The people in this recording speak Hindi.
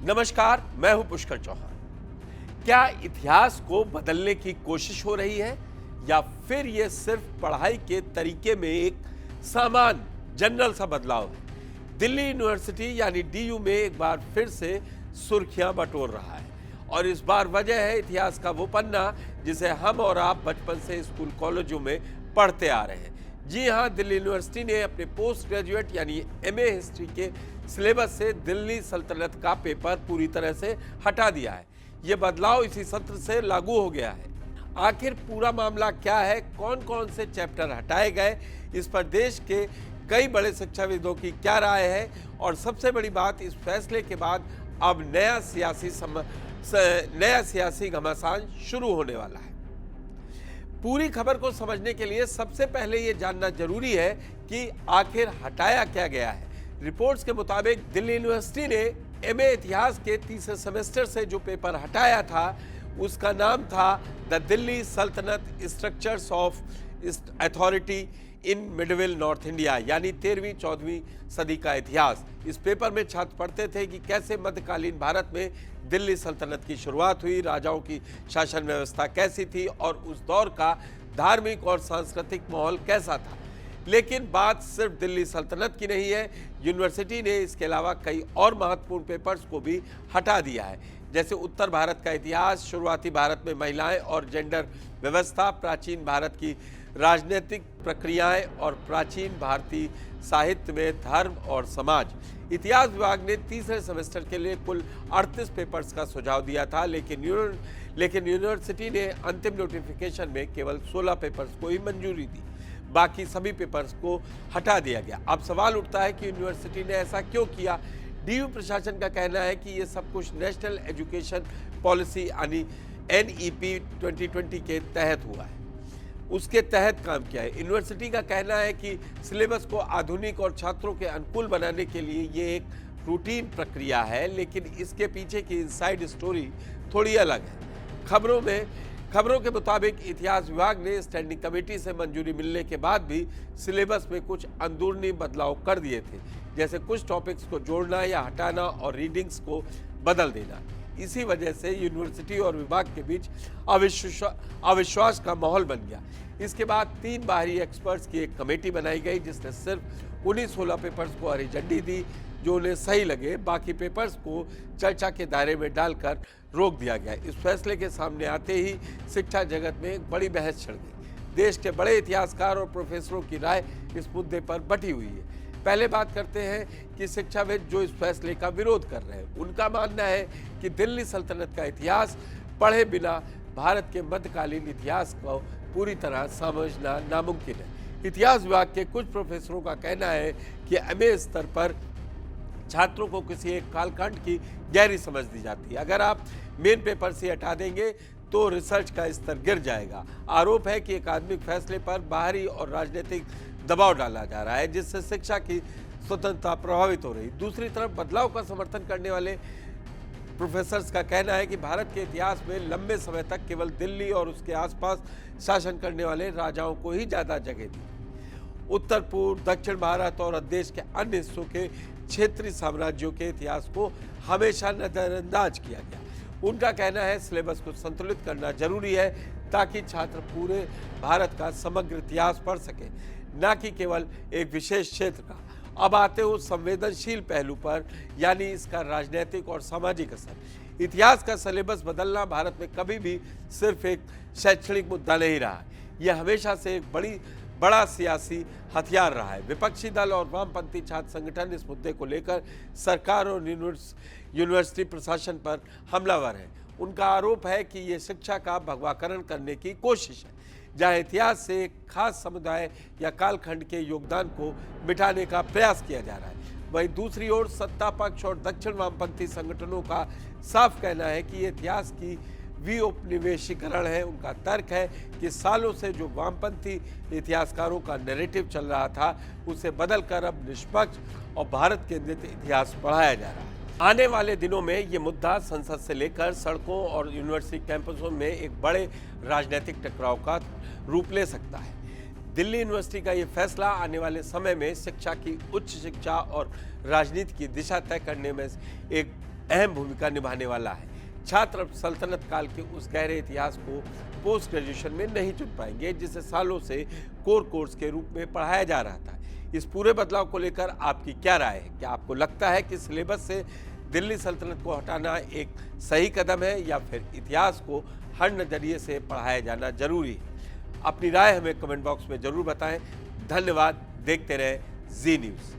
नमस्कार, मैं हूं पुष्कर चौहान। क्या इतिहास को बदलने की कोशिश हो रही है या फिर यह सिर्फ पढ़ाई के तरीके में एक सामान्य जनरल सा बदलाव है? दिल्ली यूनिवर्सिटी यानी डीयू में एक बार फिर से सुर्खियां बटोर रहा है और इस बार वजह है इतिहास का वो पन्ना जिसे हम और आप बचपन से स्कूल कॉलेजों में पढ़ते आ रहे हैं। जी हाँ, दिल्ली यूनिवर्सिटी ने अपने पोस्ट ग्रेजुएट यानी एमए हिस्ट्री के सिलेबस से दिल्ली सल्तनत का पेपर पूरी तरह से हटा दिया है। ये बदलाव इसी सत्र से लागू हो गया है। आखिर पूरा मामला क्या है, कौन कौन से चैप्टर हटाए गए, इस पर देश के कई बड़े शिक्षाविदों की क्या राय है और सबसे बड़ी बात, इस फैसले के बाद अब नया सियासी घमासान शुरू होने वाला है। पूरी खबर को समझने के लिए सबसे पहले ये जानना जरूरी है कि आखिर हटाया क्या गया है। रिपोर्ट्स के मुताबिक दिल्ली यूनिवर्सिटी ने एमए इतिहास के तीसरे सेमेस्टर से जो पेपर हटाया था उसका नाम था the Delhi sultanate structures of authority in medieval north India, यानी 13वीं-14वीं सदी का इतिहास। इस पेपर में छात्र पढ़ते थे कि कैसे मध्यकालीन भारत में दिल्ली सल्तनत की शुरुआत हुई, राजाओं की शासन व्यवस्था कैसी थी और उस दौर का धार्मिक और सांस्कृतिक माहौल कैसा था। लेकिन बात सिर्फ दिल्ली सल्तनत की नहीं है। यूनिवर्सिटी ने इसके अलावा कई और महत्वपूर्ण पेपर्स को भी हटा दिया है, जैसे उत्तर भारत का इतिहास, शुरुआती भारत में महिलाएं और जेंडर व्यवस्था, प्राचीन भारत की राजनीतिक प्रक्रियाएं और प्राचीन भारतीय साहित्य में धर्म और समाज। इतिहास विभाग ने तीसरे सेमेस्टर के लिए कुल 38 पेपर्स का सुझाव दिया था, लेकिन यूनिवर्सिटी ने अंतिम नोटिफिकेशन में केवल 16 पेपर्स को ही मंजूरी दी। बाकी सभी पेपर्स को हटा दिया गया। अब सवाल उठता है कि यूनिवर्सिटी ने ऐसा क्यों किया। डीयू प्रशासन का कहना है कि ये सब कुछ नेशनल एजुकेशन पॉलिसी यानी एनईपी 2020 के तहत हुआ है, उसके तहत काम किया है। यूनिवर्सिटी का कहना है कि सिलेबस को आधुनिक और छात्रों के अनुकूल बनाने के लिए ये एक रूटीन प्रक्रिया है, लेकिन इसके पीछे की इनसाइड स्टोरी थोड़ी अलग है। खबरों के मुताबिक इतिहास विभाग ने स्टैंडिंग कमेटी से मंजूरी मिलने के बाद भी सिलेबस में कुछ अंदरूनी बदलाव कर दिए थे, जैसे कुछ टॉपिक्स को जोड़ना या हटाना और रीडिंग्स को बदल देना। इसी वजह से यूनिवर्सिटी और विभाग के बीच अविश्वास का माहौल बन गया। इसके बाद 3 बाहरी एक्सपर्ट्स की एक कमेटी बनाई गई जिसने सिर्फ 16 पेपर्स को हरी झंडी दी जो उन्हें सही लगे। बाकी पेपर्स को चर्चा के दायरे में डालकर रोक दिया गया। इस फैसले के सामने आते ही शिक्षा जगत में एक बड़ी बहस छिड़ गई। देश के बड़े इतिहासकार और प्रोफेसरों की राय इस मुद्दे पर बटी हुई है। पहले बात करते हैं कि शिक्षाविद जो इस फैसले का विरोध कर रहे हैं, उनका मानना है कि दिल्ली सल्तनत का इतिहास पढ़े बिना भारत के मध्यकालीन इतिहास को पूरी तरह समझना नामुमकिन है। इतिहास विभाग के कुछ प्रोफेसरों का कहना है कि एमए स्तर पर छात्रों को किसी एक कालखंड की गहरी समझ दी जाती है। अगर आप मेन पेपर से हटा देंगे तो रिसर्च का स्तर गिर जाएगा। आरोप है कि अकादमिक फैसले पर बाहरी और राजनीतिक दबाव डाला जा रहा है, जिससे शिक्षा की स्वतंत्रता प्रभावित हो रही। दूसरी तरफ बदलाव का समर्थन करने वाले प्रोफेसर्स का कहना है कि भारत के इतिहास में लंबे समय तक केवल दिल्ली और उसके आसपास शासन करने वाले राजाओं को ही ज़्यादा जगह दी। उत्तर पूर्व, दक्षिण भारत और देश के अन्य हिस्सों के क्षेत्रीय साम्राज्यों के इतिहास को हमेशा नजरअंदाज किया गया। उनका कहना है सिलेबस को संतुलित करना जरूरी है ताकि छात्र पूरे भारत का समग्र इतिहास पढ़ सके, न कि केवल एक विशेष क्षेत्र का। अब आते हो संवेदनशील पहलू पर, यानी इसका राजनीतिक और सामाजिक असर। इतिहास का सिलेबस बदलना भारत में कभी भी सिर्फ एक शैक्षणिक मुद्दा नहीं रहा। यह हमेशा से एक बड़ा सियासी हथियार रहा है। विपक्षी दल और वामपंथी छात्र संगठन इस मुद्दे को लेकर सरकार और यूनिवर्सिटी प्रशासन पर हमलावर हैं। उनका आरोप है कि ये शिक्षा का भगवाकरण करने की कोशिश है, जहां इतिहास से एक खास समुदाय या कालखंड के योगदान को मिटाने का प्रयास किया जा रहा है। वहीं दूसरी ओर सत्ता पक्ष और दक्षिण वामपंथी संगठनों का साफ कहना है कि ये इतिहास की विउपनिवेशीकरण है। उनका तर्क है कि सालों से जो वामपंथी इतिहासकारों का नैरेटिव चल रहा था उसे बदलकर अब निष्पक्ष और भारत केंद्रित इतिहास पढ़ाया जा रहा है। आने वाले दिनों में ये मुद्दा संसद से लेकर सड़कों और यूनिवर्सिटी कैंपसों में एक बड़े राजनीतिक टकराव का रूप ले सकता है। दिल्ली यूनिवर्सिटी का ये फैसला आने वाले समय में शिक्षा की, उच्च शिक्षा और राजनीति की दिशा तय करने में एक अहम भूमिका निभाने वाला है। छात्र अब सल्तनत काल के उस गहरे इतिहास को पोस्ट ग्रेजुएशन में नहीं चुन पाएंगे जिसे सालों से कोर कोर्स के रूप में पढ़ाया जा रहा था। इस पूरे बदलाव को लेकर आपकी क्या राय है? क्या आपको लगता है कि सिलेबस से दिल्ली सल्तनत को हटाना एक सही कदम है या फिर इतिहास को हर नजरिए से पढ़ाया जाना जरूरी है? अपनी राय हमें कमेंट बॉक्स में जरूर बताएं। धन्यवाद। देखते रहे जी न्यूज़।